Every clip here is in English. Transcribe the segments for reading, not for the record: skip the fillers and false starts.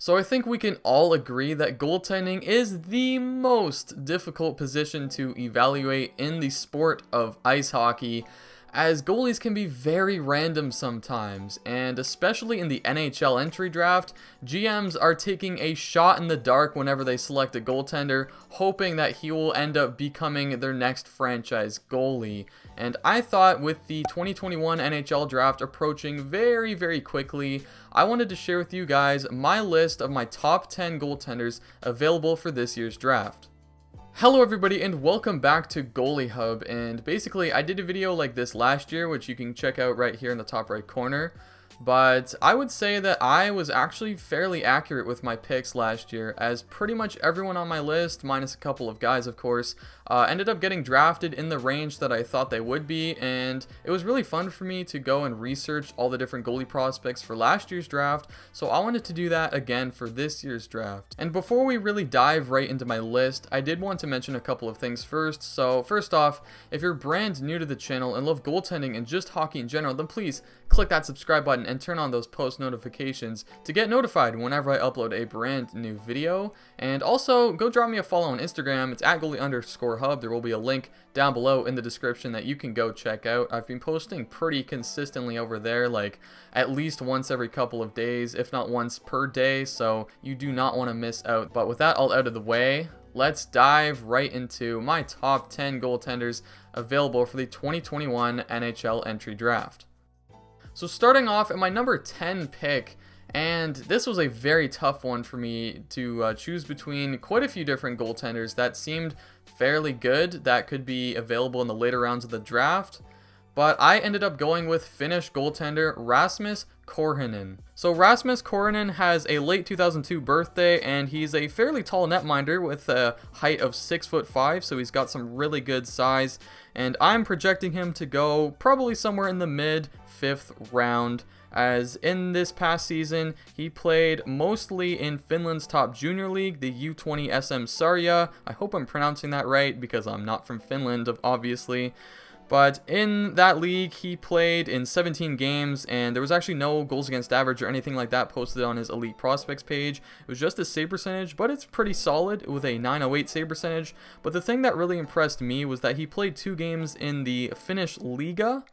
So I think we can all agree that goaltending is the most difficult position to evaluate in the sport of ice hockey, as goalies can be very random sometimes, and especially in the NHL entry draft, GMs are taking a shot in the dark whenever they select a goaltender, hoping that he will end up becoming their next franchise goalie. And I thought with the 2021 NHL Draft approaching very, very quickly, I wanted to share with you guys my list of my top 10 goaltenders available for this year's draft. Hello everybody and welcome back to Goalie Hub, and basically I did a video like this last year which you can check out right here in the top right corner, but I would say that I was actually fairly accurate with my picks last year, as pretty much everyone on my list, minus a couple of guys of course, ended up getting drafted in the range that I thought they would be, and it was really fun for me to go and research all the different goalie prospects for last year's draft, so I wanted to do that again for this year's draft. And before we really dive right into my list, I did want to mention a couple of things first. So first off, if you're brand new to the channel and love goaltending and just hockey in general, then please click that subscribe button and turn on those post notifications to get notified whenever I upload a brand new video. And also go drop me a follow on Instagram. It's at @goalie_hub. There will be a link down below in the description that you can go check out. I've been posting pretty consistently over there, like at least once every couple of days, if not once per day, so you do not want to miss out. But with that all out of the way, let's dive right into my top 10 goaltenders available for the 2021 NHL entry draft. So starting off at my number 10 pick, and this was a very tough one for me to choose between quite a few different goaltenders that seemed fairly good that could be available in the later rounds of the draft, but I ended up going with Finnish goaltender Rasmus Korhonen. So Rasmus Korhonen has a late 2002 birthday, and he's a fairly tall netminder with a height of 6'5", so he's got some really good size, and I'm projecting him to go probably somewhere in the mid-5th round, as in this past season, he played mostly in Finland's top junior league, the U20 SM Sarja. I hope I'm pronouncing that right because I'm not from Finland, obviously. But in that league, he played in 17 games, and there was actually no goals against average or anything like that posted on his Elite Prospects page. It was just his save percentage, but it's pretty solid with a 908 save percentage. But the thing that really impressed me was that he played 2 games in the Finnish Liga,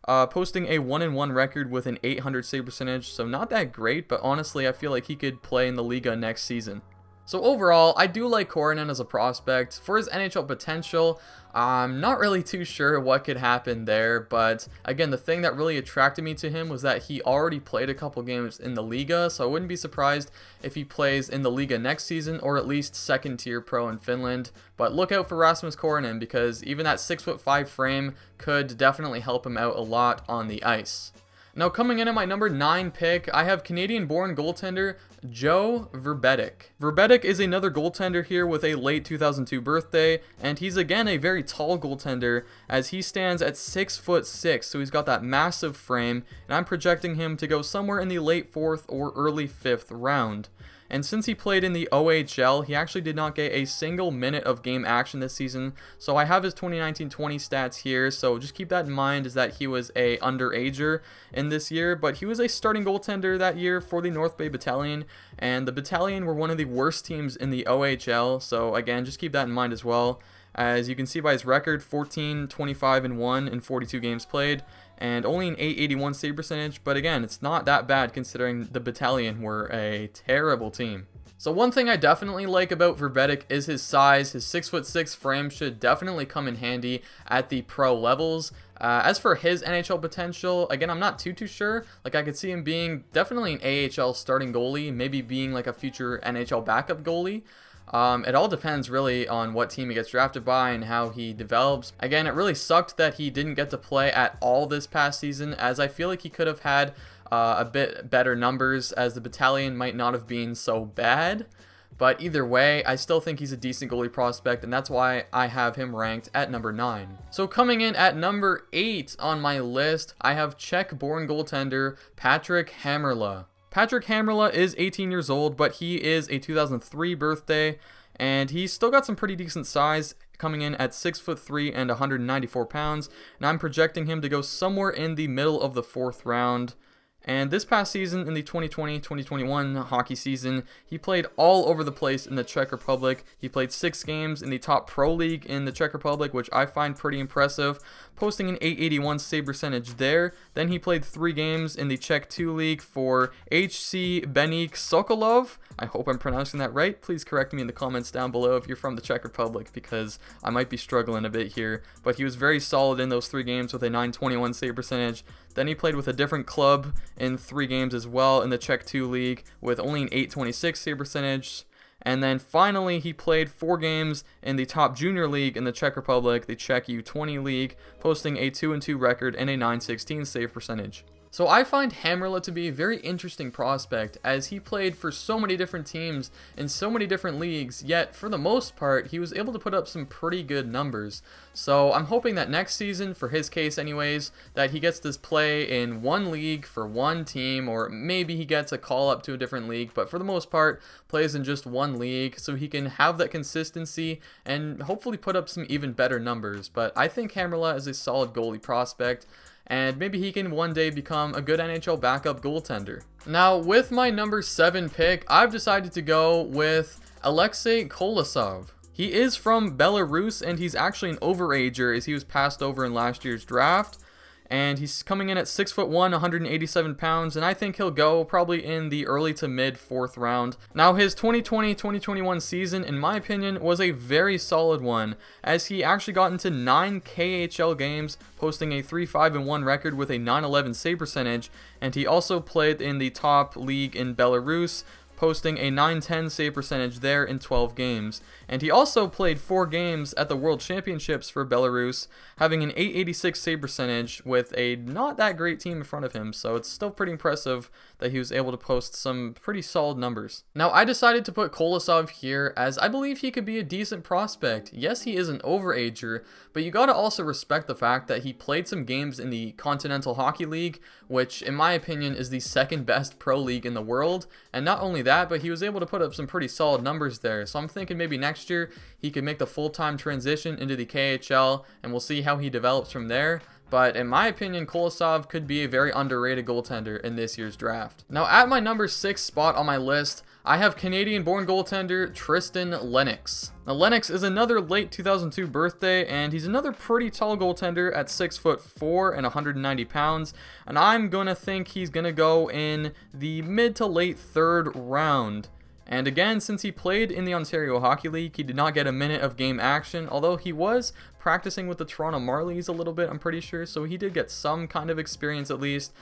posting a 1-1 record with an 800 save percentage, so not that great, but honestly I feel like he could play in the Liga next season. So overall, I do like Korhonen as a prospect. For his NHL potential, I'm not really too sure what could happen there, but again, the thing that really attracted me to him was that he already played a couple games in the Liga, so I wouldn't be surprised if he plays in the Liga next season, or at least second tier pro in Finland. But look out for Rasmus Korhonen, because even that 6'5" frame could definitely help him out a lot on the ice. Now coming in at my number 9 pick, I have Canadian-born goaltender Joe Vrbetic. Vrbetic is another goaltender here with a late 2002 birthday, and he's again a very tall goaltender, as he stands at 6'6", so he's got that massive frame, and I'm projecting him to go somewhere in the late 4th or early 5th round. And since he played in the OHL, he actually did not get a single minute of game action this season, so I have his 2019-20 stats here, so just keep that in mind, is that he was a underager in this year, but he was a starting goaltender that year for the North Bay Battalion, and the Battalion were one of the worst teams in the OHL, so again, just keep that in mind as well. As you can see by his record, 14, 25, and 1 in 42 games played, and only an 881 save percentage, but again, it's not that bad considering the Battalion were a terrible team. So one thing I definitely like about Vrbetic is his size. His 6'6" frame should definitely come in handy at the pro levels. As for his NHL potential, again, I'm not too sure. Like, I could see him being definitely an AHL starting goalie, maybe being like a future NHL backup goalie. It all depends really on what team he gets drafted by and how he develops. Again, it really sucked that he didn't get to play at all this past season, as I feel like he could have had a bit better numbers, as the Battalion might not have been so bad. But either way, I still think he's a decent goalie prospect, and that's why I have him ranked at number 9. So coming in at number 8 on my list, I have Czech-born goaltender Patrik Hamrla. Patrik Hamrla is 18 years old, but he is a 2003 birthday, and he's still got some pretty decent size, coming in at 6'3" and 194 pounds, and I'm projecting him to go somewhere in the middle of the 4th round. And this past season, in the 2020-2021 hockey season, he played all over the place in the Czech Republic. He played 6 games in the top pro league in the Czech Republic, which I find pretty impressive, posting an .881 save percentage there. Then he played 3 games in the Czech 2 league for HC Beník Sokolov. I hope I'm pronouncing that right. Please correct me in the comments down below if you're from the Czech Republic, because I might be struggling a bit here. But he was very solid in those 3 games with a .921 save percentage. Then he played with a different club in 3 games as well in the Czech 2 league with only an .826 save percentage. And then finally he played 4 games in the top junior league in the Czech Republic, the Czech U20 league, posting a 2-2 record and a .916 save percentage. So I find Hamrla to be a very interesting prospect, as he played for so many different teams in so many different leagues, yet for the most part he was able to put up some pretty good numbers. So I'm hoping that next season, for his case anyways, that he gets to play in one league for one team, or maybe he gets a call up to a different league, but for the most part plays in just one league so he can have that consistency and hopefully put up some even better numbers. But I think Hamrla is a solid goalie prospect, and maybe he can one day become a good NHL backup goaltender. Now, with my number 7 pick, I've decided to go with Alexei Kolosov. He is from Belarus, and he's actually an overager, as he was passed over in last year's draft. And he's coming in at 6'1", 187 pounds, and I think he'll go probably in the early to mid 4th round. Now, his 2020-2021 season, in my opinion, was a very solid one, as he actually got into 9 KHL games, posting a 3-5-1 record with a .911 save percentage, and he also played in the top league in Belarus, posting a .910 save percentage there in 12 games. And he also played 4 games at the World Championships for Belarus, having an .886 save percentage with a not that great team in front of him, so it's still pretty impressive that he was able to post some pretty solid numbers. Now, I decided to put Kolosov here as I believe he could be a decent prospect. Yes, he is an overager, but you gotta also respect the fact that he played some games in the Continental Hockey League, which in my opinion is the 2nd best pro league in the world, and not only that, but he was able to put up some pretty solid numbers there. So I'm thinking maybe next year he could make the full-time transition into the KHL, and we'll see how he develops from there. But in my opinion, Kolosov could be a very underrated goaltender in this year's draft. Now, at my number 6 spot on my list, I have Canadian-born goaltender Tristan Lennox. Now, Lennox is another late 2002 birthday, and he's another pretty tall goaltender at 6'4" and 190 pounds, and I'm gonna think he's gonna go in the mid to late 3rd round. And again, since he played in the Ontario Hockey League, he did not get a minute of game action, although he was practicing with the Toronto Marlies a little bit, I'm pretty sure, so he did get some kind of experience at least.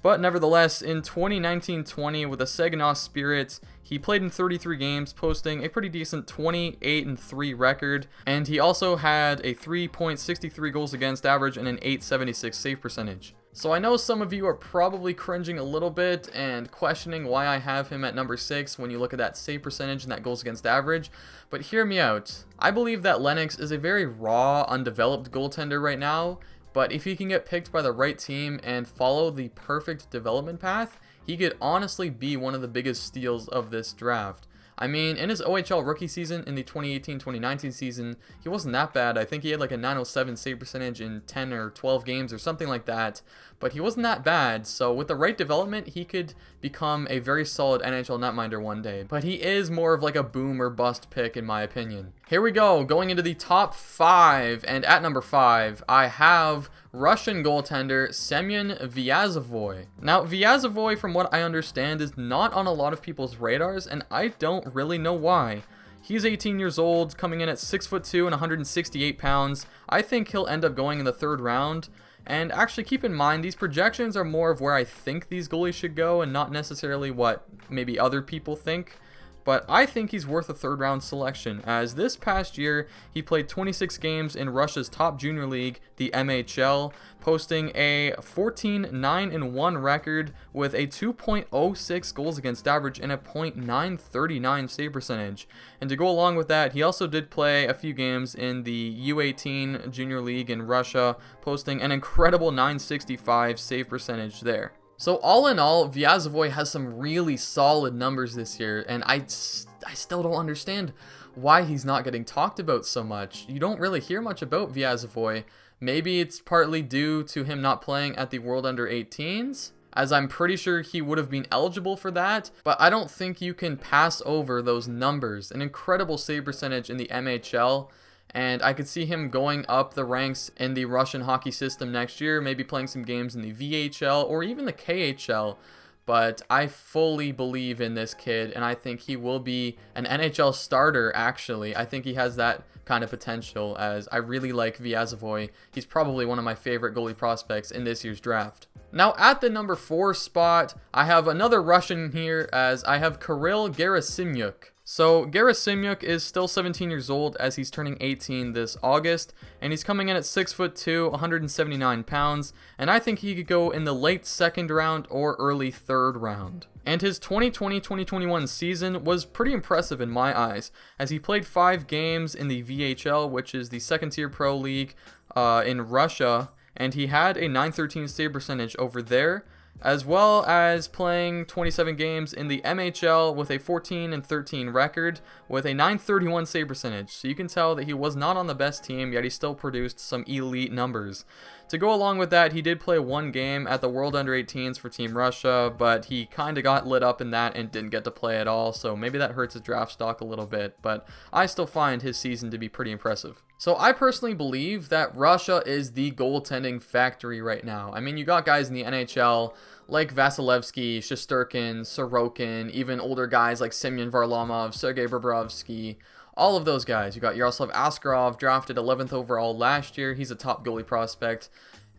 But nevertheless, in 2019-20 with the Saginaw Spirits, he played in 33 games, posting a pretty decent 28-3 record, and he also had a 3.63 goals against average and an .876 save percentage. So I know some of you are probably cringing a little bit and questioning why I have him at number 6 when you look at that save percentage and that goals against average, but hear me out. I believe that Lennox is a very raw, undeveloped goaltender right now, but if he can get picked by the right team and follow the perfect development path, he could honestly be one of the biggest steals of this draft. I mean, in his OHL rookie season, in the 2018-2019 season, he wasn't that bad. I think he had like a .907 save percentage in 10 or 12 games or something like that, but he wasn't that bad. So with the right development, he could become a very solid NHL netminder one day, but he is more of like a boom or bust pick in my opinion. Here we go, going into the top 5, and at number 5, I have Russian goaltender Semyon Vyazovoy. Now, Vyazovoy, from what I understand, is not on a lot of people's radars, and I don't really know why. He's 18 years old, coming in at 6'2" and 168 pounds. I think he'll end up going in the 3rd round. And actually keep in mind, these projections are more of where I think these goalies should go and not necessarily what maybe other people think. But I think he's worth a 3rd round selection, as this past year he played 26 games in Russia's top junior league, the MHL, posting a 14-9-1 record with a 2.06 goals against average and a .939 save percentage. And to go along with that, he also did play a few games in the U18 junior league in Russia, posting an incredible .965 save percentage there. So all in all, Vyazovoy has some really solid numbers this year, and I still don't understand why he's not getting talked about so much. You don't really hear much about Vyazovoy. Maybe it's partly due to him not playing at the World Under-18s. as I'm pretty sure he would have been eligible for that, but I don't think you can pass over those numbers. An incredible save percentage in the MHL, and I could see him going up the ranks in the Russian hockey system next year, maybe playing some games in the VHL or even the KHL. But I fully believe in this kid, and I think he will be an NHL starter, actually. I think he has that kind of potential, as I really like Vyazovoy. He's probably one of my favorite goalie prospects in this year's draft. Now, at the number 4 spot, I have another Russian here, as I have Kirill Gerasimyuk. So Gerasimyuk is still 17 years old, as he's turning 18 this August, and he's coming in at 6'2", 179 pounds, and I think he could go in the late 2nd round or early 3rd round. And his 2020-2021 season was pretty impressive in my eyes, as he played 5 games in the VHL, which is the 2nd-tier pro league in Russia, and he had a .913 save percentage over there, as well as playing 27 games in the MHL with a 14-13 record with a .931 save percentage. So you can tell that he was not on the best team, yet he still produced some elite numbers. To go along with that, he did play 1 game at the World Under-18s for Team Russia, but he kind of got lit up in that and didn't get to play at all, so maybe that hurts his draft stock a little bit, but I still find his season to be pretty impressive. So I personally believe that Russia is the goaltending factory right now. I mean, you got guys in the NHL like Vasilevsky, Shesterkin, Sorokin, even older guys like Semyon Varlamov, Sergei Bobrovsky, all of those guys. You got Yaroslav Askarov, drafted 11th overall last year. He's a top goalie prospect.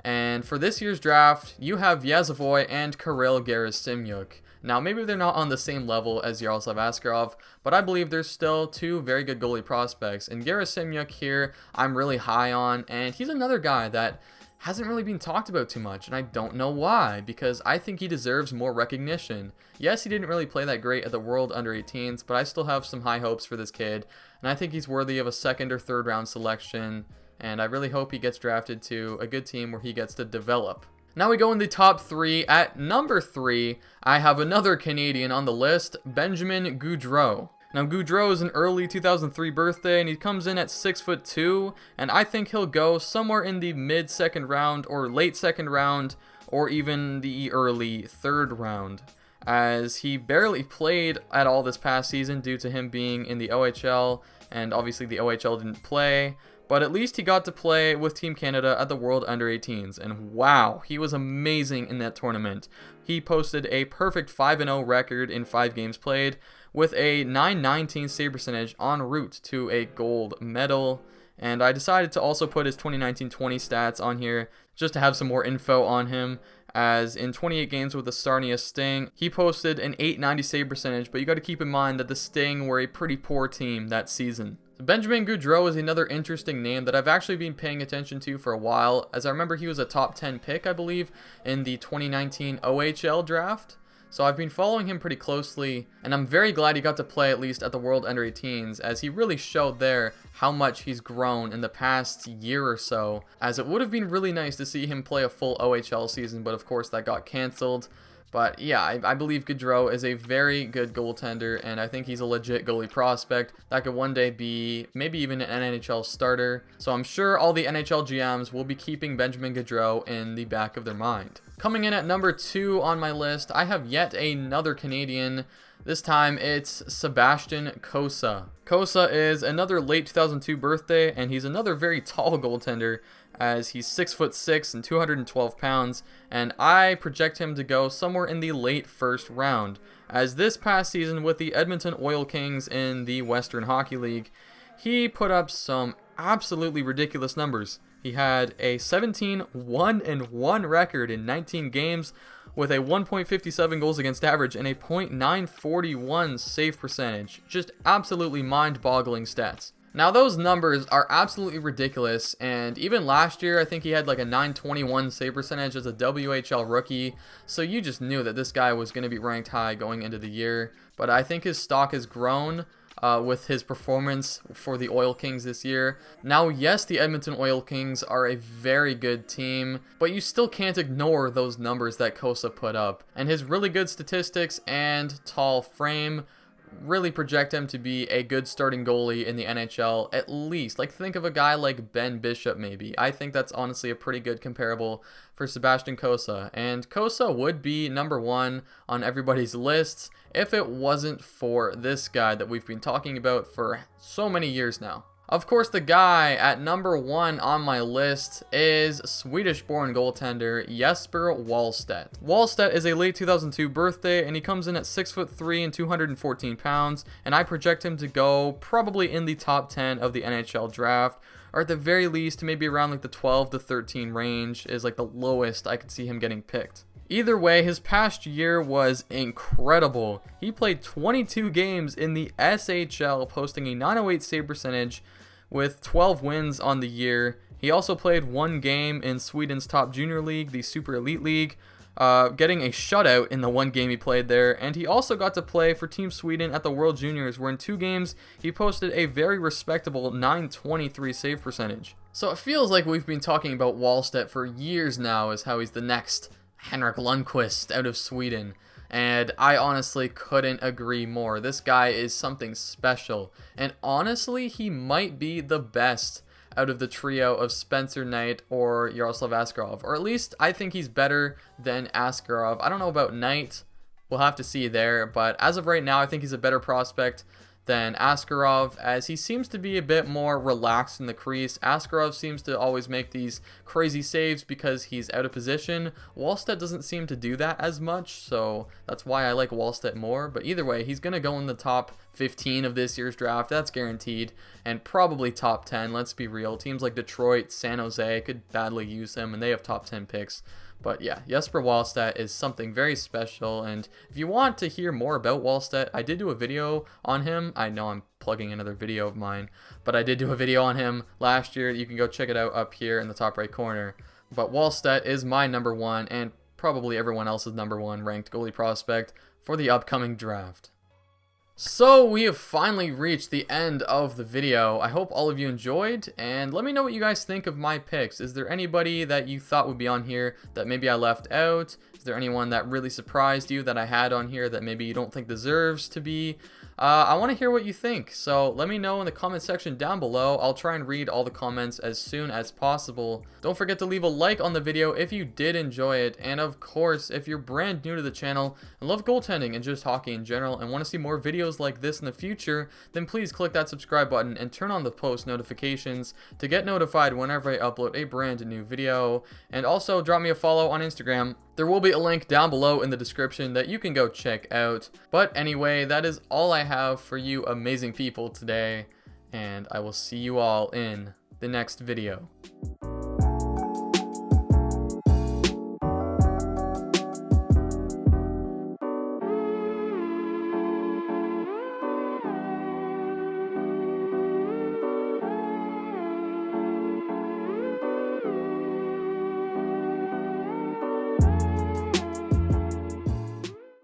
And for this year's draft, you have Vyazovoy and Kirill Gerasimyuk. Now, maybe they're not on the same level as Yaroslav Askarov, but I believe there's still 2 very good goalie prospects. And Gerasimyuk here, I'm really high on, and he's another guy that hasn't really been talked about too much, and I don't know why, because I think he deserves more recognition. Yes, he didn't really play that great at the World Under-18s, but I still have some high hopes for this kid, and I think he's worthy of a 2nd or 3rd round selection, and I really hope he gets drafted to a good team where he gets to develop. Now we go in the top 3. At number 3, I have another Canadian on the list, Benjamin Gaudreau. Now, Gaudreau is an early 2003 birthday, and he comes in at 6'2", and I think he'll go somewhere in the mid-2nd round or late 2nd round or even the early 3rd round, as he barely played at all this past season due to him being in the OHL, and obviously the OHL didn't play, but at least he got to play with Team Canada at the World Under-18s, and wow, he was amazing in that tournament. He posted a perfect 5-0 record in 5 games played, with a .919 save percentage en route to a gold medal. And I decided to also put his 2019-20 stats on here just to have some more info on him, as in 28 games with the Sarnia Sting, he posted an .890 save percentage, but you got to keep in mind that the Sting were a pretty poor team that season. Benjamin Gaudreau is another interesting name that I've actually been paying attention to for a while, as I remember he was a top 10 pick, I believe, in the 2019 OHL draft. So I've been following him pretty closely, and I'm very glad he got to play at least at the World Under-18s, as he really showed there how much he's grown in the past year or so, as it would have been really nice to see him play a full OHL season, but of course that got cancelled. But yeah, I believe Gaudreau is a very good goaltender, and I think he's a legit goalie prospect that could one day be maybe even an NHL starter. So I'm sure all the NHL GMs will be keeping Benjamin Gaudreau in the back of their mind. Coming in at number 2 on my list, I have yet another Canadian. This time it's Sebastian Cossa. Cossa is another late 2002 birthday, and he's another very tall goaltender, as he's 6'6" and 212 pounds, and I project him to go somewhere in the late 1st round, as this past season with the Edmonton Oil Kings in the Western Hockey League, he put up some absolutely ridiculous numbers. He had a 17-1-1 record in 19 games with a 1.57 goals against average and a .941 save percentage. Just absolutely mind-boggling stats. Now those numbers are absolutely ridiculous, and even last year I think he had like a .921 save percentage as a WHL rookie, so you just knew that this guy was going to be ranked high going into the year. But I think his stock has grown with his performance for the Oil Kings this year. Now, yes, the Edmonton Oil Kings are a very good team, but you still can't ignore those numbers that Cossa put up. And his really good statistics and tall frame really project him to be a good starting goalie in the NHL, at least. Like, think of a guy like Ben Bishop, maybe. I think that's honestly a pretty good comparable for Sebastian Cossa. And Cossa would be number 1 on everybody's lists if it wasn't for this guy that we've been talking about for so many years now. Of course, the guy at number 1 on my list is Swedish-born goaltender Jesper Wallstedt. Wallstedt is a late 2002 birthday, and he comes in at 6'3" and 214 pounds, and I project him to go probably in the top 10 of the NHL Draft, or at the very least, maybe around like the 12 to 13 range is like the lowest I could see him getting picked. Either way, his past year was incredible. He played 22 games in the SHL, posting a .908 save percentage with 12 wins on the year. He also played 1 game in Sweden's top junior league, the Super Elite League, getting a shutout in the 1 game he played there. And he also got to play for Team Sweden at the World Juniors, where in 2 games he posted a very respectable .923 save percentage. So it feels like we've been talking about Wallstedt for years now as how he's the next Henrik Lundqvist out of Sweden, and I honestly couldn't agree more. This guy is something special, and honestly, he might be the best out of the trio of Spencer Knight or Yaroslav Askarov, or at least I think he's better than Askarov. I don't know about Knight, we'll have to see there, but as of right now, I think he's a better prospect than Askarov, as he seems to be a bit more relaxed in the crease. Askarov seems to always make these crazy saves because he's out of position. Wallstedt doesn't seem to do that as much, so that's why I like Wallstedt more. But either way, he's going to go in the top 15 of this year's draft, that's guaranteed, and probably top 10, let's be real. Teams like Detroit, San Jose could badly use him, and they have top 10 picks. But yeah, Jesper Wallstedt is something very special, and if you want to hear more about Wallstedt, I did do a video on him. I know I'm plugging another video of mine, but I did do a video on him last year. You can go check it out up here in the top right corner. But Wallstedt is my number 1, and probably everyone else's number 1 ranked goalie prospect for the upcoming draft. So we have finally reached the end of the video. I hope all of you enjoyed, and let me know what you guys think of my picks. Is there anybody that you thought would be on here that maybe I left out? Is there anyone that really surprised you that I had on here that maybe you don't think deserves to be? I want to hear what you think, so let me know in the comment section down below. I'll try and read all the comments as soon as possible. Don't forget to leave a like on the video if you did enjoy it, and of course, if you're brand new to the channel and love goaltending and just hockey in general and want to see more videos like this in the future, then please click that subscribe button and turn on the post notifications to get notified whenever I upload a brand new video. And also drop me a follow on Instagram. There will be a link down below in the description that you can go check out. But anyway, that is all I have for you amazing people today, and I will see you all in the next video.